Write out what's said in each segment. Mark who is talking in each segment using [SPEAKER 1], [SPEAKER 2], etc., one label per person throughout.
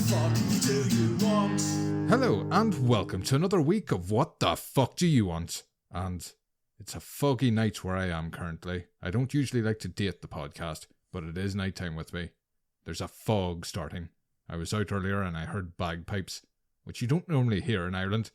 [SPEAKER 1] fuck do you want?
[SPEAKER 2] Hello, and welcome to another week of What the Fuck Do You Want? And it's a foggy night where I am currently. I don't usually like to date the podcast, but it is nighttime with me. There's a fog starting. I was out earlier and I heard bagpipes, which you don't normally hear in Ireland.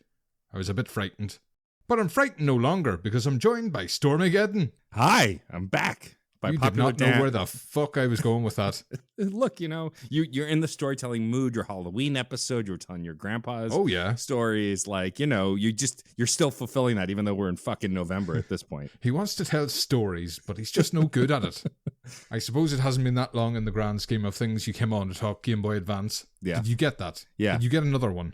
[SPEAKER 2] I was a bit frightened. But I'm frightened no longer because I'm joined by Stormageddon.
[SPEAKER 3] Hi, I'm back.
[SPEAKER 2] You did not know where the fuck I was going with that.
[SPEAKER 3] Look, you're in the storytelling mood. Your Halloween episode, you were telling your grandpa's stories. Like, you're still fulfilling that even though we're in fucking November at this point.
[SPEAKER 2] He wants to tell stories, but he's just no good at it. I suppose it hasn't been that long in the grand scheme of things you came on to talk Game Boy Advance.
[SPEAKER 3] Yeah.
[SPEAKER 2] Did you get that?
[SPEAKER 3] Yeah.
[SPEAKER 2] Did you get another one?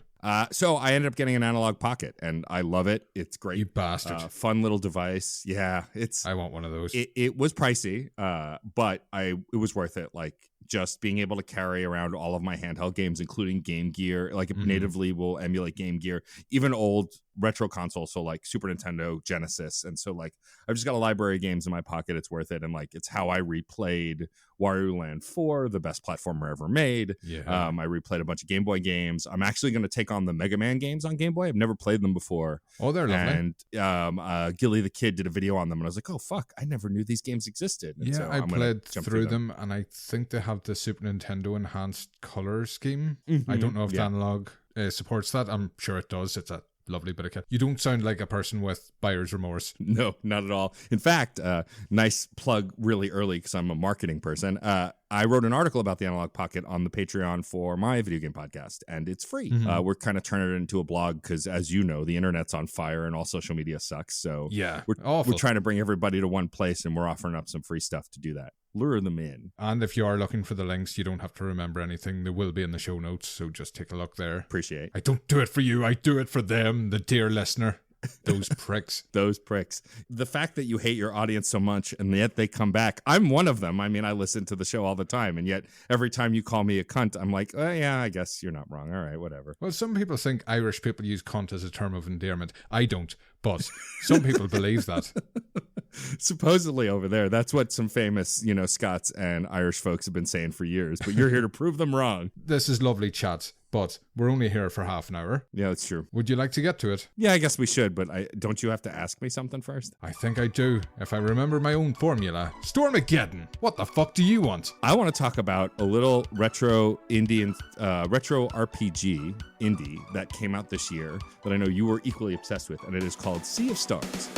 [SPEAKER 3] So I ended up getting an analog pocket, and I love it. It's great.
[SPEAKER 2] You bastard.
[SPEAKER 3] Fun little device. Yeah,
[SPEAKER 2] I want one of those.
[SPEAKER 3] It was pricey, but it was worth it. Like, just being able to carry around all of my handheld games, including Game Gear, like it natively will emulate Game Gear, even old retro consoles, so like Super Nintendo, Genesis. And so like I've just got a library of games in my pocket. It's worth it. And like it's how I replayed Wario Land 4, the best platformer ever made.
[SPEAKER 2] Yeah.
[SPEAKER 3] I replayed a bunch of Game Boy games. I'm actually going to take on the Mega Man games on Game Boy. I've never played them before.
[SPEAKER 2] Oh, they're lovely.
[SPEAKER 3] And Gilly the Kid did a video on them, and I was like, oh fuck, I never knew these games existed. And
[SPEAKER 2] yeah, I played through them, and I think they have the Super Nintendo enhanced color scheme. I don't know if the analog supports that. I'm sure it does. It's a lovely bit of kit. You don't sound like a person with buyer's remorse.
[SPEAKER 3] No, not at all. In fact, nice plug really early because I'm a marketing person. I wrote an article about the Analog Pocket on the Patreon for my video game podcast, and it's free. We're kind of turning it into a blog because, as you know, the internet's on fire and all social media sucks. So
[SPEAKER 2] yeah,
[SPEAKER 3] we're trying to bring everybody to one place, and we're offering up some free stuff to do that. Lure them in.
[SPEAKER 2] And if you are looking for the links, you don't have to remember anything. They will be in the show notes, so just take a look there.
[SPEAKER 3] Appreciate.
[SPEAKER 2] I don't do it for you. I do it for them, the dear listener. Those pricks.
[SPEAKER 3] Those pricks. The fact that you hate your audience so much and yet they come back. I'm one of them. I mean, I listen to the show all the time, and yet every time you call me a cunt, I'm like, oh, yeah, I guess you're not wrong. All right, whatever.
[SPEAKER 2] Well, some people think Irish people use cunt as a term of endearment. I don't, but some people believe that.
[SPEAKER 3] Supposedly over there, that's what some famous, Scots and Irish folks have been saying for years, but you're here to prove them wrong.
[SPEAKER 2] This is lovely chat, but we're only here for half an hour.
[SPEAKER 3] Yeah, that's true.
[SPEAKER 2] Would you like to get to it?
[SPEAKER 3] Yeah, I guess we should, but don't you have to ask me something first?
[SPEAKER 2] I think I do, if I remember my own formula. Stormageddon, what the fuck do you want?
[SPEAKER 3] I want to talk about a little retro RPG indie that came out this year that I know you were equally obsessed with, and it is called Sea of Stars.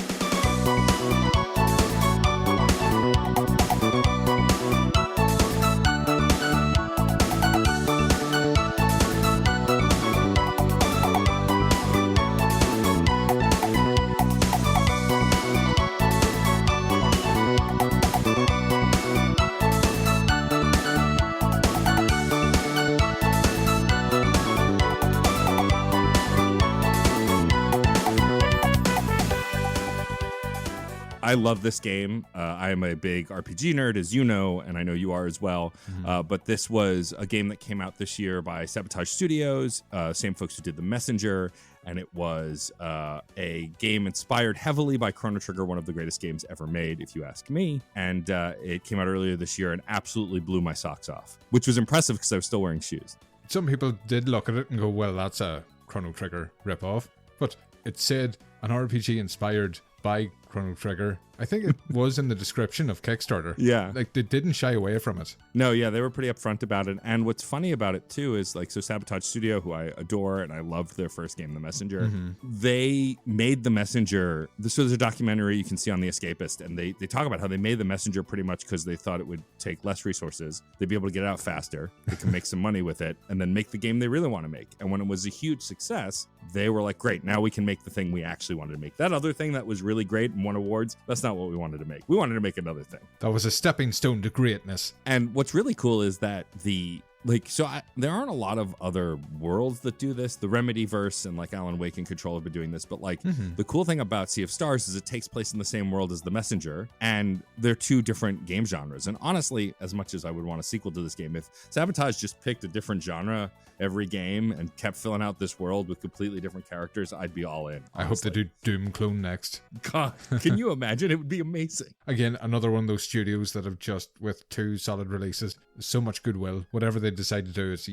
[SPEAKER 3] I love this game. I am a big RPG nerd, as you know, and I know you are as well. But this was a game that came out this year by Sabotage Studios, same folks who did The Messenger, and it was a game inspired heavily by Chrono Trigger, one of the greatest games ever made, if you ask me. And it came out earlier this year and absolutely blew my socks off, which was impressive because I was still wearing shoes.
[SPEAKER 2] Some people did look at it and go, well, that's a Chrono Trigger ripoff. But it said an RPG inspired by Chrono Trigger. I think it was in the description of Kickstarter.
[SPEAKER 3] Yeah.
[SPEAKER 2] Like, they didn't shy away from it.
[SPEAKER 3] No, yeah, they were pretty upfront about it. And what's funny about it, too, is like, so Sabotage Studio, who I adore, and I loved their first game, The Messenger, they made The Messenger, so there's a documentary you can see on The Escapist, and they talk about how they made The Messenger pretty much because they thought it would take less resources, they'd be able to get it out faster, they can make some money with it, and then make the game they really want to make. And when it was a huge success, they were like, great, now we can make the thing we actually wanted to make. That other thing that was really great and won awards, that's not what we wanted to make. We wanted to make another thing.
[SPEAKER 2] That was a stepping stone to greatness.
[SPEAKER 3] And what's really cool is that there aren't a lot of other worlds that do this. The Remedyverse and like Alan Wake and Control have been doing this, but like the cool thing about Sea of Stars is it takes place in the same world as The Messenger, and they're two different game genres. And honestly, as much as I would want a sequel to this game, if Sabotage just picked a different genre every game and kept filling out this world with completely different characters, I'd be all in. Honestly.
[SPEAKER 2] I hope they do Doom Clone next.
[SPEAKER 3] God, can you imagine? It would be amazing.
[SPEAKER 2] Again, another one of those studios that have just, with 2 solid releases, so much goodwill. Whatever they decide to do is,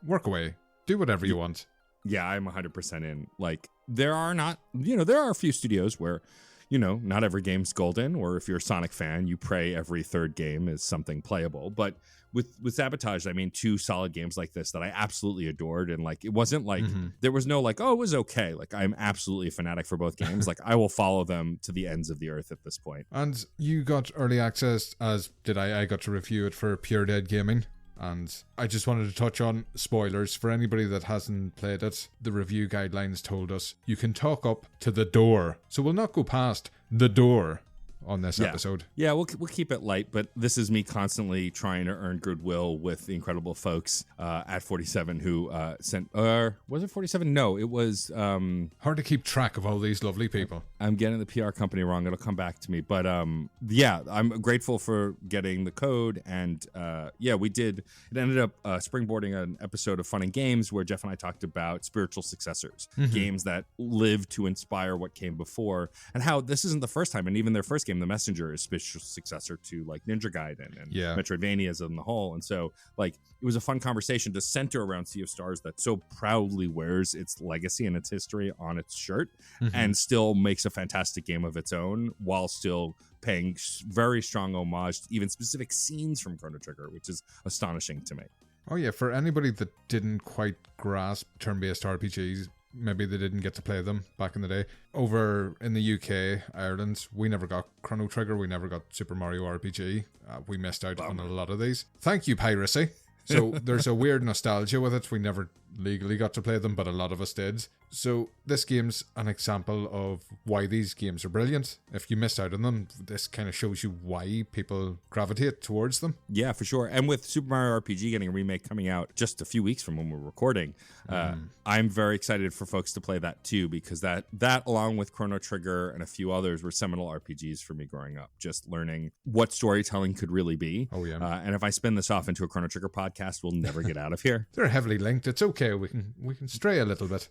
[SPEAKER 2] work away. Do whatever you want.
[SPEAKER 3] Yeah, I'm 100% in. Like, there are a few studios where, not every game's golden, or if you're a Sonic fan, you pray every third game is something playable. But with Sabotage, I mean, 2 solid games like this that I absolutely adored. And like, it wasn't like, there was no like, oh, it was okay. Like, I'm absolutely a fanatic for both games. Like, I will follow them to the ends of the earth at this point.
[SPEAKER 2] And you got early access, as did I. I got to review it for Pure Dead Gaming. And I just wanted to touch on spoilers for anybody that hasn't played it. The review guidelines told us you can talk up to the door. So we'll not go past the door on this episode.
[SPEAKER 3] Yeah, we'll keep it light, but this is me constantly trying to earn goodwill with the incredible folks at 47 who sent, was it 47? No, it was...
[SPEAKER 2] hard to keep track of all these lovely people.
[SPEAKER 3] I'm getting the PR company wrong. It'll come back to me. But yeah, I'm grateful for getting the code. And we did. It ended up springboarding an episode of Fun and Games where Jeff and I talked about spiritual successors, games that live to inspire what came before, and how this isn't the first time. And even their first game, The Messenger, is spiritual successor to like Ninja Gaiden and Metroidvanias on the whole. And so like it was a fun conversation to center around Sea of Stars that so proudly wears its legacy and its history on its shirt and still makes a fantastic game of its own while still paying very strong homage to even specific scenes from Chrono Trigger, which is astonishing to me.
[SPEAKER 2] Oh yeah, for anybody that didn't quite grasp turn-based RPGs, maybe they didn't get to play them back in the day. Over in the UK, Ireland, we never got Chrono Trigger, we never got Super Mario RPG. We missed out on a lot of these. Thank you, piracy. So there's a weird nostalgia with it. We never legally got to play them, but a lot of us did. So this game's an example of why these games are brilliant. If you missed out on them, this kind of shows you why people gravitate towards them.
[SPEAKER 3] Yeah, for sure. And with Super Mario RPG getting a remake coming out just a few weeks from when we're recording, I'm very excited for folks to play that too, because that along with Chrono Trigger and a few others were seminal RPGs for me growing up, just learning what storytelling could really be.
[SPEAKER 2] Oh yeah.
[SPEAKER 3] And if I spin this off into a Chrono Trigger podcast, we'll never get out of here.
[SPEAKER 2] They're heavily linked. It's okay. We can stray a little bit.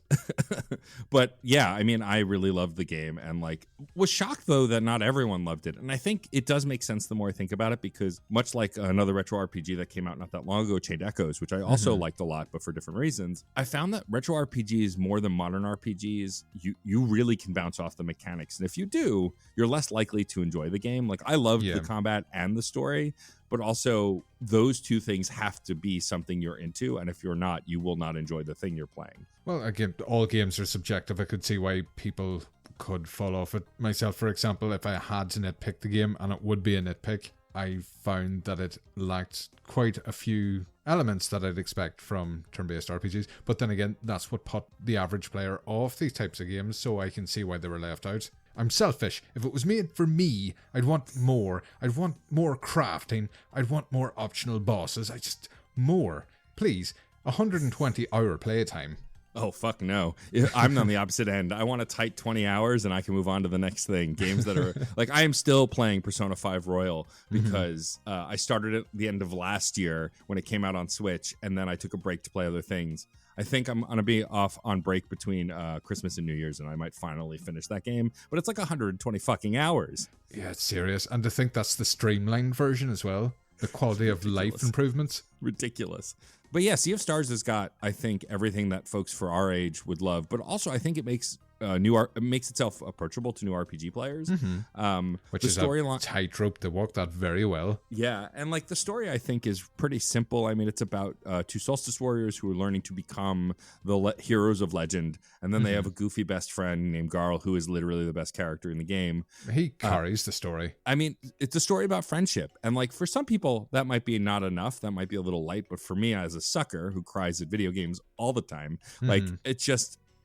[SPEAKER 3] But yeah, I mean, I really loved the game and like was shocked though that not everyone loved it. And I think it does make sense the more I think about it, because much like another retro RPG that came out not that long ago, Chained Echoes, which I also liked a lot, but for different reasons, I found that retro RPGs more than modern RPGs, you really can bounce off the mechanics. And if you do, you're less likely to enjoy the game. Like I loved the combat and the story, but also those two things have to be something you're into. And if you're not, you will not enjoy the thing you're playing.
[SPEAKER 2] Well, again, all games are subjective. I could see why people could fall off it. Myself, for example, if I had to nitpick the game, and it would be a nitpick, I found that it lacked quite a few elements that I'd expect from turn-based RPGs. But then again, that's what put the average player off these types of games, so I can see why they were left out. I'm selfish. If it was made for me, I'd want more. I'd want more crafting. I'd want more optional bosses. More. Please, 120-hour playtime.
[SPEAKER 3] Oh, fuck no. I'm on the opposite end. I want a tight 20 hours and I can move on to the next thing. Games that are like, I am still playing Persona 5 Royal because I started at the end of last year when it came out on Switch, and then I took a break to play other things. I think I'm going to be off on break between Christmas and New Year's, and I might finally finish that game. But it's like 120 fucking hours.
[SPEAKER 2] Yeah, it's serious. And to think that's the streamlined version as well. The quality of life improvements.
[SPEAKER 3] Ridiculous. But yeah, Sea of Stars has got, I think, everything that folks for our age would love. But also, I think it makes it makes itself approachable to new RPG players.
[SPEAKER 2] Which is a tightrope. They walk that very well.
[SPEAKER 3] Yeah, and like the story, I think, is pretty simple. I mean, it's about two solstice warriors who are learning to become the heroes of legend, and then they have a goofy best friend named Garl, who is literally the best character in the game.
[SPEAKER 2] He carries the story.
[SPEAKER 3] I mean, it's a story about friendship, and like for some people, that might be not enough. That might be a little light, but for me, as a sucker who cries at video games all the time, like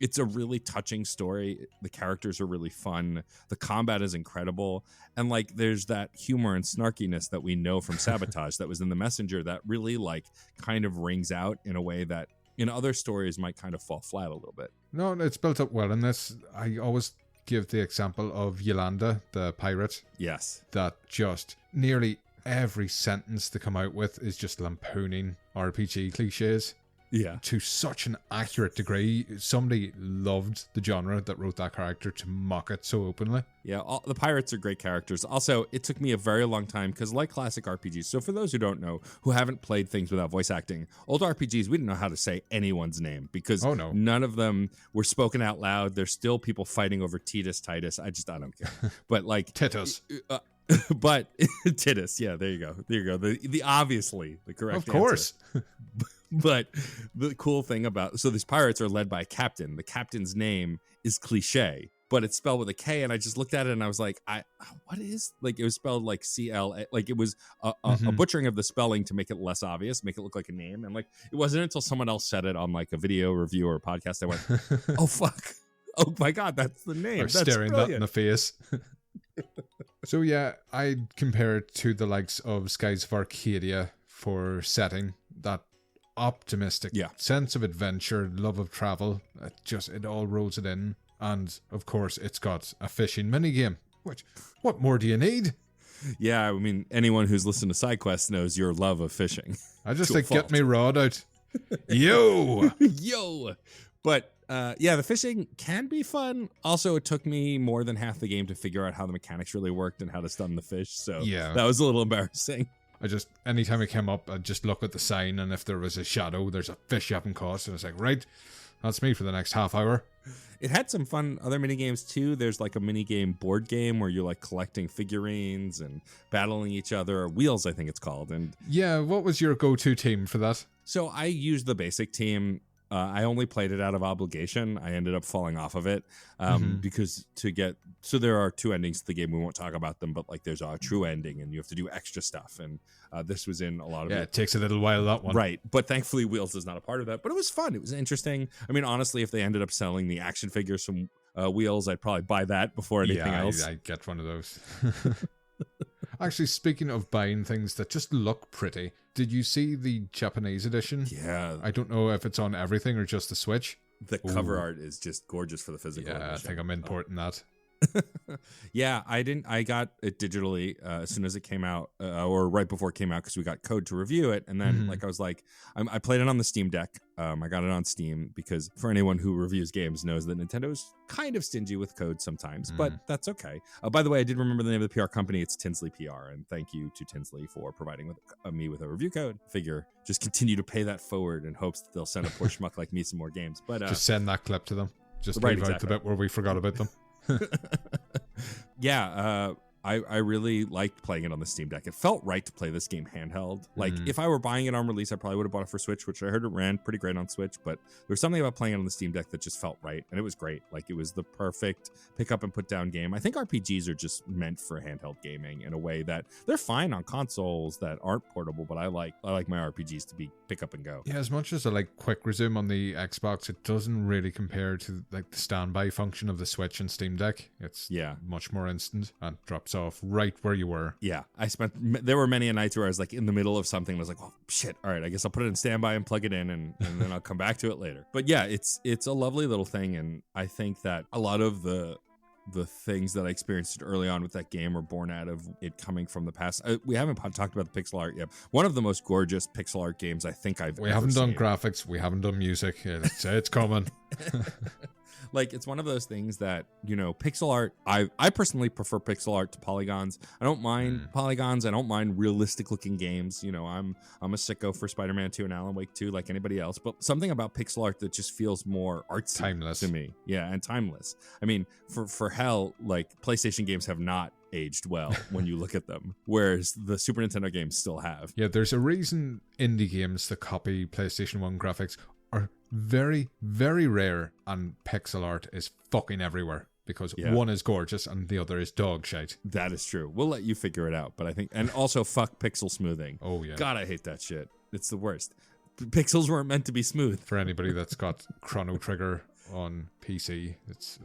[SPEAKER 3] it's a really touching story. The characters are really fun. The combat is incredible. And like there's that humor and snarkiness that we know from Sabotage that was in The Messenger that really like kind of rings out in a way that in other stories might kind of fall flat a little bit.
[SPEAKER 2] No, it's built up well in this. I always give the example of Yolanda, the pirate.
[SPEAKER 3] Yes.
[SPEAKER 2] That just nearly every sentence they come out with is just lampooning RPG cliches.
[SPEAKER 3] Yeah.
[SPEAKER 2] to such an accurate degree. Somebody loved the genre that wrote that character to mock it so openly.
[SPEAKER 3] Yeah, the pirates are great characters. Also, it took me a very long time because, like classic RPGs, so for those who don't know, who haven't played things without voice acting, old RPGs, we didn't know how to say anyone's name because none of them were spoken out loud. There's still people fighting over Titus. I don't care. But like
[SPEAKER 2] Titus.
[SPEAKER 3] But Titus, yeah, there you go. The obviously the correct
[SPEAKER 2] Of course.
[SPEAKER 3] answer. But the cool thing about, so these pirates are led by a captain. The captain's name is Cliche, but it's spelled with a K. And I just looked at it and I was like, what is, like, it was spelled like CL, like it was a butchering of the spelling to make it less obvious, make it look like a name. And like, it wasn't until someone else said it on like a video review or a podcast, I went, oh, fuck. Oh my God, that's the name. That's
[SPEAKER 2] staring
[SPEAKER 3] brilliant.
[SPEAKER 2] that in the face. So yeah, I'd compare it to the likes of Skies of Arcadia for setting, that optimistic sense of adventure, love of travel. It all rolls it in. And of course, it's got a fishing minigame. Which, what more do you need?
[SPEAKER 3] Yeah, I mean, anyone who's listened to SideQuest knows your love of fishing.
[SPEAKER 2] I just think, get me rod out. Yo!
[SPEAKER 3] Yo! But yeah, the fishing can be fun. Also, it took me more than half the game to figure out how the mechanics really worked and how to stun the fish. So
[SPEAKER 2] yeah,
[SPEAKER 3] that was a little embarrassing.
[SPEAKER 2] Anytime it came up, I'd just look at the sign, and if there was a shadow, there's a fish you haven't caught. And it's like, right, that's me for the next half hour.
[SPEAKER 3] It had some fun other mini games too. There's like a mini game board game where you're like collecting figurines and battling each other. Wheels, I think it's called. And
[SPEAKER 2] yeah, what was your go-to team for that?
[SPEAKER 3] So I used the basic team. I only played it out of obligation. I ended up falling off of it because so there are two endings to the game. We won't talk about them, but like there's a true ending and you have to do extra stuff. And this was in a lot of it.
[SPEAKER 2] Yeah, it takes a little while, that one.
[SPEAKER 3] Right. But thankfully Wheels is not a part of that. But it was fun. It was interesting. I mean, honestly, if they ended up selling the action figures from Wheels, I'd probably buy that before anything else.
[SPEAKER 2] I'd get one of those. Actually, speaking of buying things that just look pretty, did you see the Japanese edition?
[SPEAKER 3] Yeah.
[SPEAKER 2] I don't know if it's on everything or just the Switch.
[SPEAKER 3] The cover art is just gorgeous for the physical edition.
[SPEAKER 2] I think I'm importing that.
[SPEAKER 3] Yeah, I got it digitally as soon as it came out, or right before it came out, because we got code to review it. And then like I was like, I played it on the Steam Deck. I got it on Steam because for anyone who reviews games knows that Nintendo's kind of stingy with code sometimes, but that's okay. By the way, I did remember the name of the PR company. It's Tinsley PR, and thank you to Tinsley for providing me with a review code. Figure just continue to pay that forward in hopes that they'll send a poor schmuck like me some more games. But
[SPEAKER 2] just send that clip to them. Just
[SPEAKER 3] right,
[SPEAKER 2] leave out the bit where we forgot about them.
[SPEAKER 3] Yeah, I really liked playing it on the Steam Deck. It felt right to play this game handheld. Like, if I were buying it on release, I probably would have bought it for Switch, which I heard it ran pretty great on Switch, but there was something about playing it on the Steam Deck that just felt right, and it was great. Like, it was the perfect pick up and put down game. I think RPGs are just meant for handheld gaming in a way that they're fine on consoles that aren't portable, but I like my RPGs to be pick up and go.
[SPEAKER 2] Yeah, as much as I like quick resume on the Xbox, it doesn't really compare to like the standby function of the Switch and Steam Deck. It's much more instant and drops off right where you were.
[SPEAKER 3] Yeah, there were many nights where I was like in the middle of something and I was like, oh shit, all right, I guess I'll put it in standby and plug it in and then I'll come back to it later. But yeah, it's a lovely little thing, and I think that a lot of the things that I experienced early on with that game were born out of it coming from the past. We haven't talked about the pixel art yet. One of the most gorgeous pixel art games I think I've ever seen.
[SPEAKER 2] We haven't done graphics. We haven't done music. It's coming.
[SPEAKER 3] Like, it's one of those things that, you know, pixel art, I personally prefer pixel art to polygons. I don't mind polygons. I don't mind realistic looking games. You know, I'm a sicko for Spider-Man 2 and Alan Wake 2 like anybody else, but something about pixel art that just feels more artsy,
[SPEAKER 2] timeless
[SPEAKER 3] to me. Yeah, and timeless. I mean, for hell, like, PlayStation games have not aged well when you look at them, whereas the Super Nintendo games still have.
[SPEAKER 2] Yeah, there's a reason indie games that copy PlayStation 1 graphics are very, very rare, and pixel art is fucking everywhere because one is gorgeous and the other is dog shite.
[SPEAKER 3] That is true. We'll let you figure it out, but I think, and also fuck pixel smoothing.
[SPEAKER 2] Oh yeah,
[SPEAKER 3] God, I hate that shit. It's the worst. Pixels weren't meant to be smooth.
[SPEAKER 2] For anybody that's got Chrono Trigger on PC, it's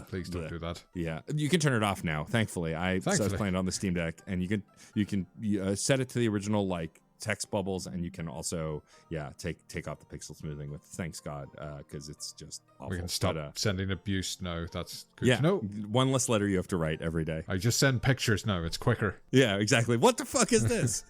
[SPEAKER 2] please don't do that.
[SPEAKER 3] Yeah, you can turn it off now. Thankfully, I was playing it on the Steam Deck, and you can set it to the original like text bubbles, and you can also take off the pixel smoothing with thanks God, because it's just awful.
[SPEAKER 2] We can stop sending abuse now. That's good to know.
[SPEAKER 3] One less letter you have to write every day.
[SPEAKER 2] I just send pictures now. It's quicker.
[SPEAKER 3] Yeah, exactly. What the fuck is this?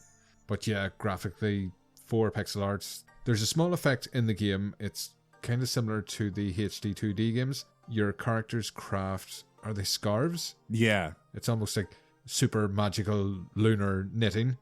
[SPEAKER 2] But yeah, graphically, for pixel arts, There's a small effect in the game. It's kind of similar to the HD 2D games. Your characters craft, are they scarves?
[SPEAKER 3] Yeah.
[SPEAKER 2] It's almost like super magical lunar knitting.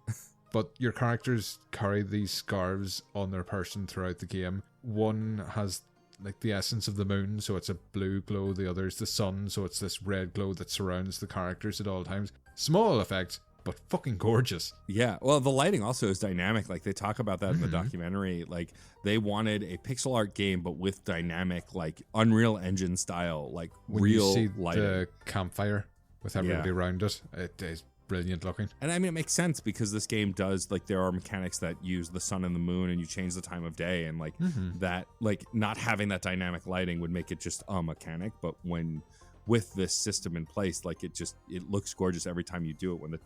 [SPEAKER 2] But your characters carry these scarves on their person throughout the game. One has like the essence of the moon, so it's a blue glow. The other is the sun, so it's this red glow that surrounds the characters at all times. Small effect, but fucking gorgeous.
[SPEAKER 3] Yeah. Well, the lighting also is dynamic. Like they talk about that in the documentary. Like they wanted a pixel art game, but with dynamic, like Unreal Engine style, like
[SPEAKER 2] When
[SPEAKER 3] real
[SPEAKER 2] you see
[SPEAKER 3] lighting.
[SPEAKER 2] the campfire with everybody
[SPEAKER 3] Yeah.
[SPEAKER 2] around it, it is brilliant looking.
[SPEAKER 3] And I mean, it makes sense because this game does, like, there are mechanics that use the sun and the moon and you change the time of day. And, like, that, like, not having that dynamic lighting would make it just a mechanic. But when, with this system in place, like, it looks gorgeous every time you do it. When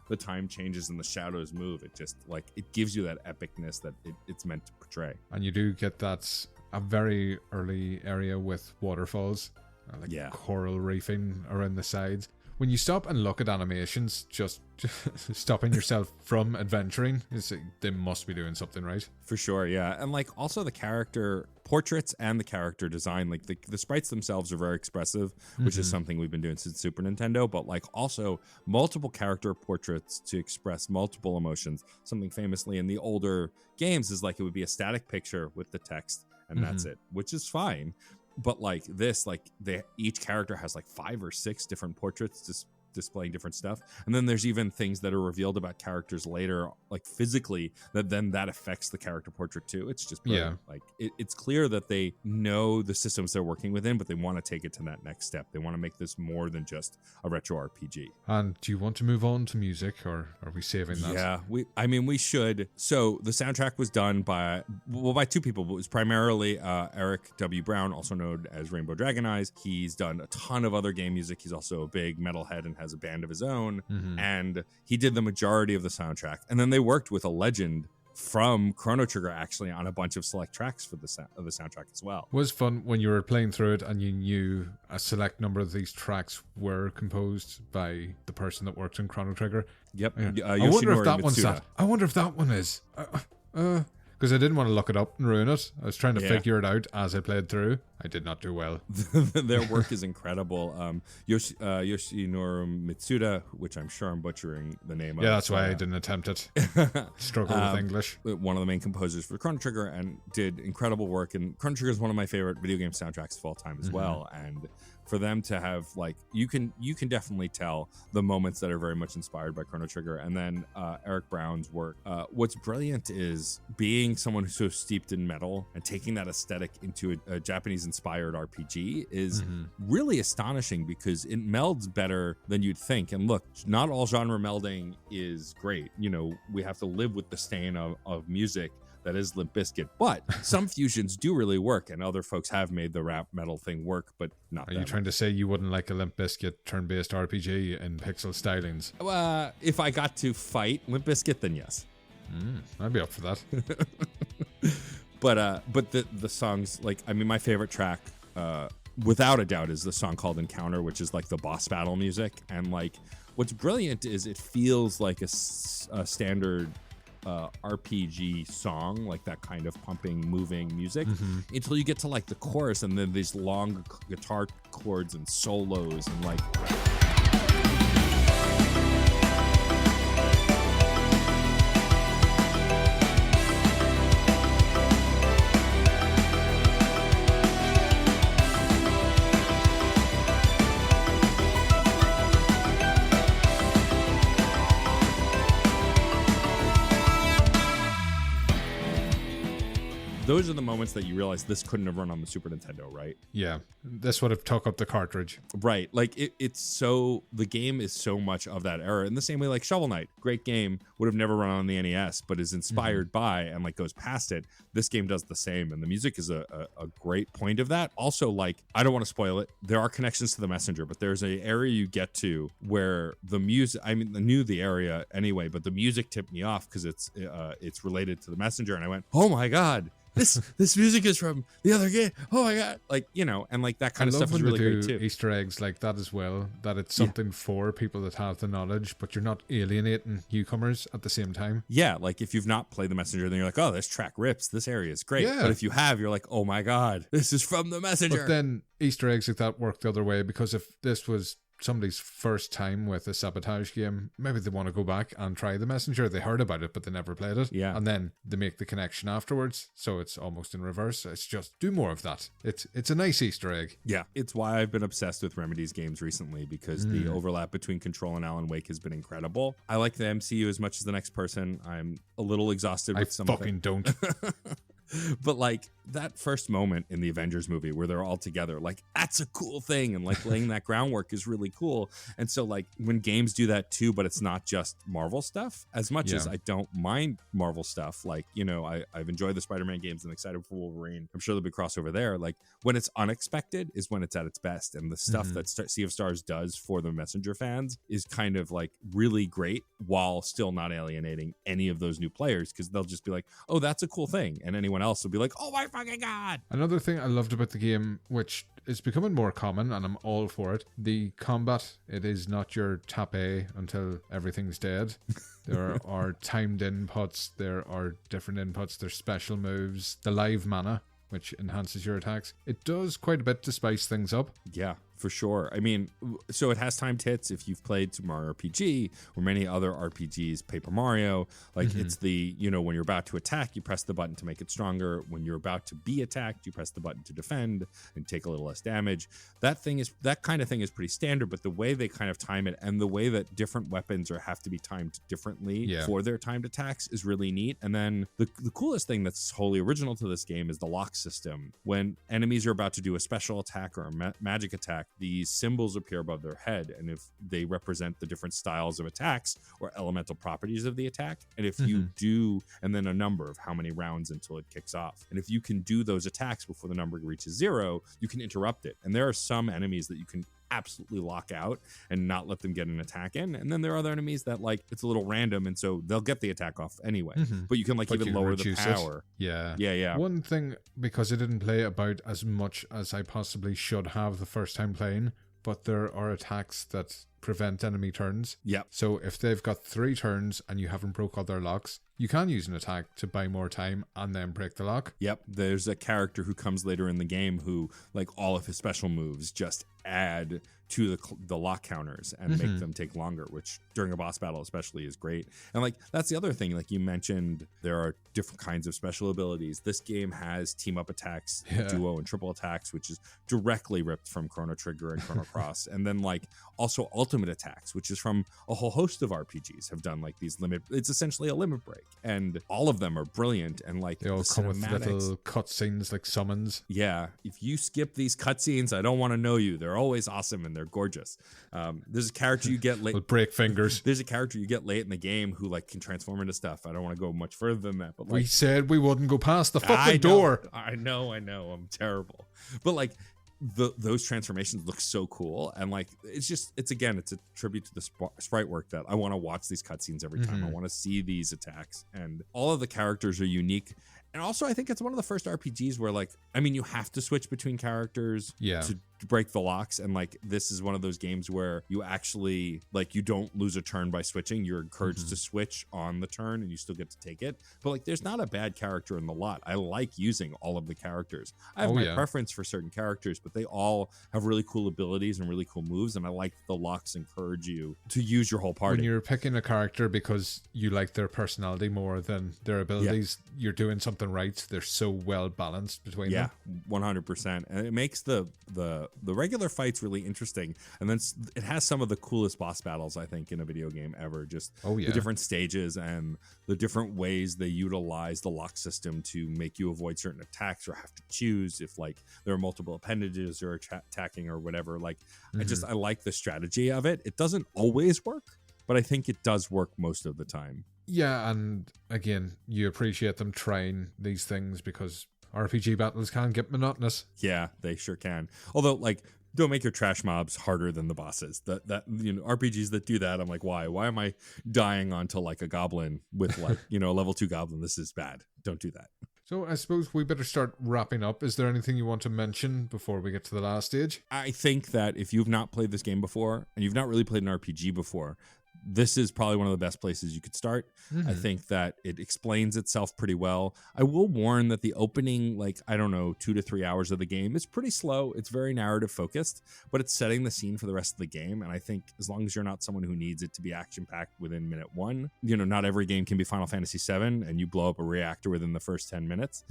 [SPEAKER 3] the time changes and the shadows move, it just, like, it gives you that epicness that it's meant to portray.
[SPEAKER 2] And you do get a very early area with waterfalls, like coral reefing around the sides. When you stop and look at animations, just stopping yourself from adventuring, they must be doing something right.
[SPEAKER 3] For sure, yeah. And like also the character portraits and the character design, like the sprites themselves are very expressive, which is something we've been doing since Super Nintendo, but like also multiple character portraits to express multiple emotions. Something famously in the older games is like it would be a static picture with the text and that's it, which is fine. But like this, like each character has like 5 or 6 different portraits displaying different stuff. And then there's even things that are revealed about characters later, like physically, that affects the character portrait too. It's just brilliant. Like it's clear that they know the systems they're working within, but they want to take it to that next step. They want to make this more than just a retro RPG.
[SPEAKER 2] And do you want to move on to music, or are we saving that?
[SPEAKER 3] Yeah, we should. So the soundtrack was done by 2 people, but it was primarily Eric W. Brown, also known as Rainbow Dragon Eyes. He's done a ton of other game music. He's also a big metalhead and has a band of his own, and he did the majority of the soundtrack. And then they worked with a legend from Chrono Trigger actually on a bunch of select tracks for the soundtrack as well.
[SPEAKER 2] It was fun when you were playing through it and you knew a select number of these tracks were composed by the person that worked on Chrono Trigger.
[SPEAKER 3] Yep.
[SPEAKER 2] I wonder if that one's that. I wonder if that one is. Because I didn't want to look it up and ruin it. I was trying to figure it out as I played through. I did not do well.
[SPEAKER 3] Their work is incredible. Yoshinori Mitsuda, which I'm sure I'm butchering the name of.
[SPEAKER 2] Yeah, that's why I didn't attempt it. Struggle with English.
[SPEAKER 3] One of the main composers for Chrono Trigger, and did incredible work. And Chrono Trigger is one of my favorite video game soundtracks of all time as well. And for them to have, like, you can definitely tell the moments that are very much inspired by Chrono Trigger. And then Eric Brown's work. What's brilliant is being someone who's so steeped in metal and taking that aesthetic into a Japanese-inspired RPG is really astonishing, because it melds better than you'd think. And look, not all genre melding is great. You know, we have to live with the stain of music that is Limp Bizkit, but some fusions do really work, and other folks have made the rap metal thing work, but not.
[SPEAKER 2] Are you trying to say you wouldn't like a Limp Bizkit turn-based RPG in pixel stylings?
[SPEAKER 3] If I got to fight Limp Bizkit, then yes.
[SPEAKER 2] I'd be up for that.
[SPEAKER 3] But the songs, like, I mean, my favorite track, without a doubt, is the song called Encounter, which is like the boss battle music, and like what's brilliant is it feels like a standard RPG song, like that kind of pumping, moving music, until you get to like the chorus, and then these long guitar chords and solos, and like those are the moments that you realize this couldn't have run on the Super Nintendo, right?
[SPEAKER 2] Yeah, this would have took up the cartridge.
[SPEAKER 3] Right, like it's so, the game is so much of that era. In the same way, like Shovel Knight, great game, would have never run on the NES, but is inspired by and like goes past it. This game does the same, and the music is a great point of that. Also, like, I don't want to spoil it, there are connections to the Messenger, but there's an area you get to where the music, I mean, I knew the area anyway, but the music tipped me off because it's related to the Messenger, and I went, oh my god, this music is from the other game. Oh my god, like, you know, and like that kind of stuff is really great too.
[SPEAKER 2] Easter eggs like that as well. That it's something for people that have the knowledge, but you're not alienating newcomers at the same time.
[SPEAKER 3] Yeah, like if you've not played the Messenger, then you're like, oh, this track rips. This area is great.
[SPEAKER 2] Yeah.
[SPEAKER 3] But if you have, you're like, oh my god, this is from the Messenger.
[SPEAKER 2] But then Easter eggs like that work the other way, because if this was somebody's first time with a Sabotage game, maybe they want to go back and try the Messenger. They heard about it, but they never played it.
[SPEAKER 3] Yeah.
[SPEAKER 2] And then they make the connection afterwards. So it's almost in reverse. It's just do more of that. It's a nice Easter egg.
[SPEAKER 3] Yeah. It's why I've been obsessed with Remedy's games recently, because the overlap between Control and Alan Wake has been incredible. I like the MCU as much as the next person. I'm a little exhausted with some of it.
[SPEAKER 2] I fucking don't.
[SPEAKER 3] But like that first moment in the Avengers movie where they're all together, like that's a cool thing, and like laying that groundwork is really cool. And so like when games do that too, but it's not just Marvel stuff, as much as I don't mind Marvel stuff, like, you know, I've enjoyed the Spider-Man games and excited for Wolverine. I'm sure there'll be crossover there. Like when it's unexpected is when it's at its best, and the stuff that Sea of Stars does for the Messenger fans is kind of like really great, while still not alienating any of those new players, because they'll just be like, oh, that's a cool thing, and anyone else will be like, oh my fucking god.
[SPEAKER 2] Another thing I loved about the game, which is becoming more common and I'm all for it, the combat. It is not your tap A until everything's dead. There are timed inputs, there are different inputs, there's special moves, the live mana, which enhances your attacks. It does quite a bit to spice things up.
[SPEAKER 3] Yeah, for sure. I mean, so it has timed hits if you've played Super Mario RPG or many other RPGs, Paper Mario. Like it's the, you know, when you're about to attack, you press the button to make it stronger. When you're about to be attacked, you press the button to defend and take a little less damage. That kind of thing is pretty standard, but the way they kind of time it and the way that different weapons have to be timed differently for their timed attacks is really neat. And then the coolest thing that's wholly original to this game is the lock system. When enemies are about to do a special attack or a magic attack, these symbols appear above their head, and if they represent the different styles of attacks or elemental properties of the attack, and if you do, and then a number of how many rounds until it kicks off, and if you can do those attacks before the number reaches 0, you can interrupt it. And there are some enemies that you can absolutely lock out and not let them get an attack in, and then there are other enemies that like it's a little random, and so they'll get the attack off anyway, but you can like even lower the power. Yeah.
[SPEAKER 2] One thing, because I didn't play about as much as I possibly should have the first time playing, but there are attacks that prevent enemy turns. So if they've got 3 turns and you haven't broke all their locks, you can use an attack to buy more time and then break the lock.
[SPEAKER 3] There's a character who comes later in the game who, like, all of his special moves just add to the lock counters and make them take longer, which during a boss battle especially is great. And like that's the other thing, like you mentioned, there are different kinds of special abilities. This game has team up attacks, duo and triple attacks, which is directly ripped from Chrono Trigger and Chrono Cross. And then like also ultimate attacks, which is from a whole host of RPGs have done like these it's essentially a limit break, and all of them are brilliant. And like
[SPEAKER 2] they all come with little cutscenes like summons.
[SPEAKER 3] If you skip these cutscenes, I don't want to know you. They're always awesome and they're gorgeous. There's a character you get late.
[SPEAKER 2] With break fingers.
[SPEAKER 3] There's a character you get late in the game who like can transform into stuff. I don't want to go much further than that, but like,
[SPEAKER 2] we said we wouldn't go past the fucking door.
[SPEAKER 3] I know. I'm terrible. But like those transformations look so cool, and like it's a tribute to the sprite work that I want to watch these cutscenes every time. I want to see these attacks, and all of the characters are unique. And also, I think it's one of the first RPGs where, like, I mean, you have to switch between characters to break the locks. And, like, this is one of those games where you actually, like, you don't lose a turn by switching. You're encouraged to switch on the turn and you still get to take it. But, like, there's not a bad character in the lot. I like using all of the characters. I have my preference for certain characters, but they all have really cool abilities and really cool moves. And I like the locks encourage you to use your whole party.
[SPEAKER 2] When you're picking a character because you like their personality more than their abilities, you're doing something right. They're so well balanced between them.
[SPEAKER 3] 100%. And it makes the regular fights really interesting. And then it has some of the coolest boss battles, I think, in a video game ever. Just the different stages and the different ways they utilize the lock system to make you avoid certain attacks or have to choose if like there are multiple appendages or attacking or whatever. Like I like the strategy of it. It doesn't always work, but I think it does work most of the time.
[SPEAKER 2] Yeah, and again, you appreciate them trying these things because RPG battles can get monotonous.
[SPEAKER 3] Yeah, they sure can. Although, like, don't make your trash mobs harder than the bosses. That you know, RPGs that do that, I'm like, why? Why am I dying onto like a goblin with like, you know, a level 2 goblin? This is bad. Don't do that.
[SPEAKER 2] So I suppose we better start wrapping up. Is there anything you want to mention before we get to the last stage?
[SPEAKER 3] I think that if you've not played this game before and you've not really played an RPG before, this is probably one of the best places you could start. I think that it explains itself pretty well. I will warn that the opening, 2 to 3 hours of the game is pretty slow. It's very narrative focused, but it's setting the scene for the rest of the game. And I think as long as you're not someone who needs it to be action packed within minute one, not every game can be Final Fantasy VII and you blow up a reactor within the first 10 minutes.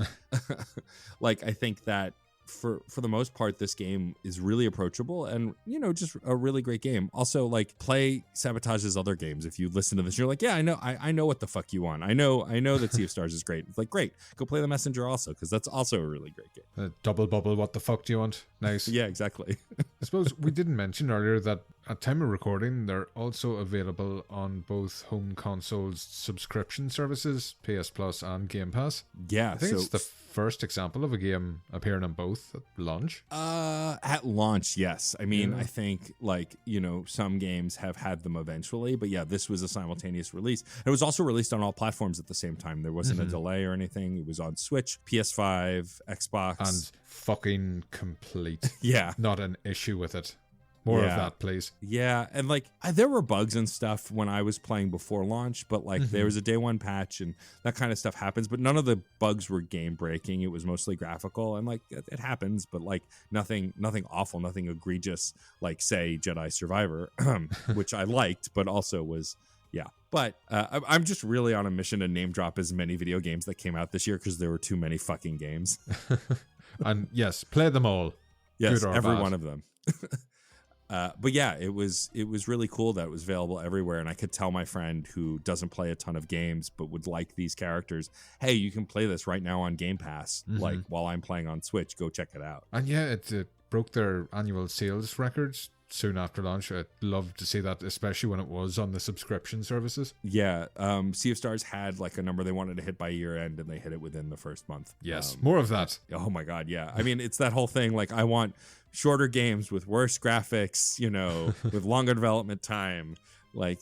[SPEAKER 3] I think that for the most part, this game is really approachable and, just a really great game. Also, play Sabotage's other games. If you listen to this, you're like, yeah, I know what the fuck you want. I know that Sea of Stars is great. It's great. Go play The Messenger also, because that's also a really great game.
[SPEAKER 2] Double bubble, what the fuck do you want? Nice.
[SPEAKER 3] Yeah, exactly.
[SPEAKER 2] I suppose we didn't mention earlier that at time of recording, they're also available on both home consoles subscription services, PS Plus and Game Pass.
[SPEAKER 3] Yeah.
[SPEAKER 2] I think it's the first example of a game appearing on both at launch.
[SPEAKER 3] At launch, yes. I mean, I think some games have had them eventually, but yeah, this was a simultaneous release. It was also released on all platforms at the same time. There wasn't a delay or anything. It was on Switch, PS5, Xbox.
[SPEAKER 2] And fucking complete.
[SPEAKER 3] Yeah.
[SPEAKER 2] Not an issue with it. More of that, please.
[SPEAKER 3] Yeah, and there were bugs and stuff when I was playing before launch, but there was a day one patch and that kind of stuff happens, but none of the bugs were game breaking. It was mostly graphical and it happens, but nothing awful, nothing egregious, say Jedi Survivor, which I liked, but also was But I'm just really on a mission to name drop as many video games that came out this year because there were too many fucking games.
[SPEAKER 2] And yes, play them all.
[SPEAKER 3] Yes, every one of them. But yeah, it was really cool that it was available everywhere, and I could tell my friend who doesn't play a ton of games but would like these characters, hey, you can play this right now on Game Pass, while I'm playing on Switch. Go check it out.
[SPEAKER 2] And yeah, it broke their annual sales records soon after launch. I'd love to see that, especially when it was on the subscription services.
[SPEAKER 3] Yeah, Sea of Stars had a number they wanted to hit by year end, and they hit it within the first month.
[SPEAKER 2] Yes, more of that.
[SPEAKER 3] Oh my god, yeah. I mean, it's that whole thing. I want shorter games with worse graphics, with longer development time.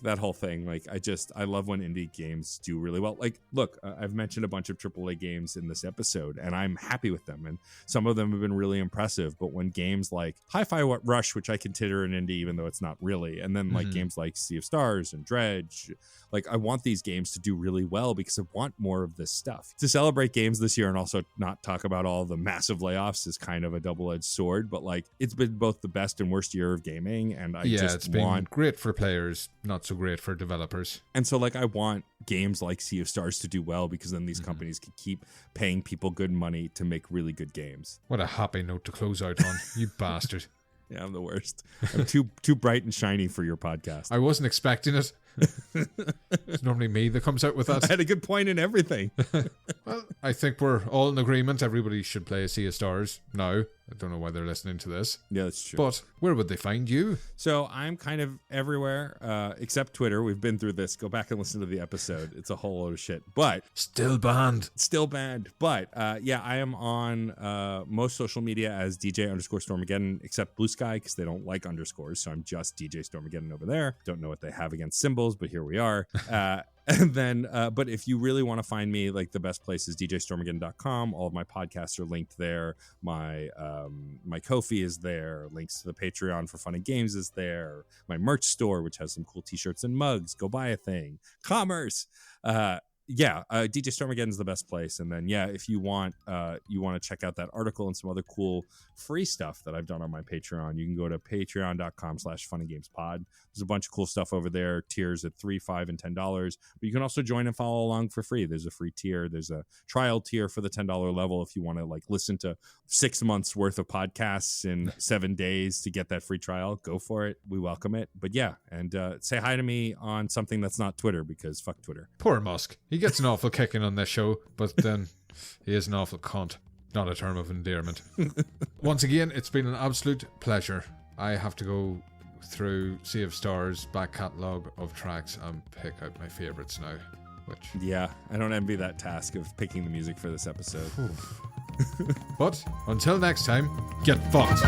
[SPEAKER 3] That whole thing. I love when indie games do really well. Look, I've mentioned a bunch of AAA games in this episode, and I'm happy with them. And some of them have been really impressive. But when games like Hi-Fi Rush, which I consider an indie, even though it's not really, and then games like Sea of Stars and Dredge, I want these games to do really well because I want more of this stuff. To celebrate games this year and also not talk about all the massive layoffs is kind of a double-edged sword. But it's been both the best and worst year of gaming, and
[SPEAKER 2] it's been great for players, not so great for developers.
[SPEAKER 3] And so I want games like Sea of Stars to do well because then these companies can keep paying people good money to make really good games.
[SPEAKER 2] What a happy note to close out on, you bastard.
[SPEAKER 3] Yeah, I'm the worst. I'm too bright and shiny for your podcast.
[SPEAKER 2] I wasn't expecting it. It's normally me that comes out with that.
[SPEAKER 3] I had a good point in everything.
[SPEAKER 2] Well, I think we're all in agreement. Everybody should play Sea of Stars now. I don't know why they're listening to this.
[SPEAKER 3] Yeah, that's true.
[SPEAKER 2] But where would they find you?
[SPEAKER 3] So I'm kind of everywhere, except Twitter. We've been through this. Go back and listen to the episode. It's a whole load of shit. But
[SPEAKER 2] Still banned.
[SPEAKER 3] But I am on most social media as DJ_Stormageddon, except Blue Sky because they don't like underscores. So I'm just DJ Stormageddon over there. Don't know what they have against symbols, but here we are. And then, but if you really want to find me, the best place is djstormageddon.com. All of my podcasts are linked there. My Ko-fi is there. Links to the Patreon for Fun and Games is there. My merch store, which has some cool t-shirts and mugs. Go buy a thing. Commerce. DJ Stormageddon is the best place. And then, if you want to check out that article and some other cool free stuff that I've done on my Patreon, you can go to patreon.com/funnygamespod. There's a bunch of cool stuff over there. Tiers at $3, $5, and $10. But you can also join and follow along for free. There's a free tier. There's a trial tier for the $10 level if you want to listen to 6 months worth of podcasts in 7 days to get that free trial. Go for it. We welcome it. But and say hi to me on something that's not Twitter because fuck Twitter.
[SPEAKER 2] Poor Musk. He gets an awful kicking on this show, but then he is an awful cunt. Not a term of endearment. Once again, it's been an absolute pleasure. I have to go through Sea of Stars' back catalogue of tracks and pick out my favourites now.
[SPEAKER 3] I don't envy that task of picking the music for this episode.
[SPEAKER 2] But until next time, get fucked.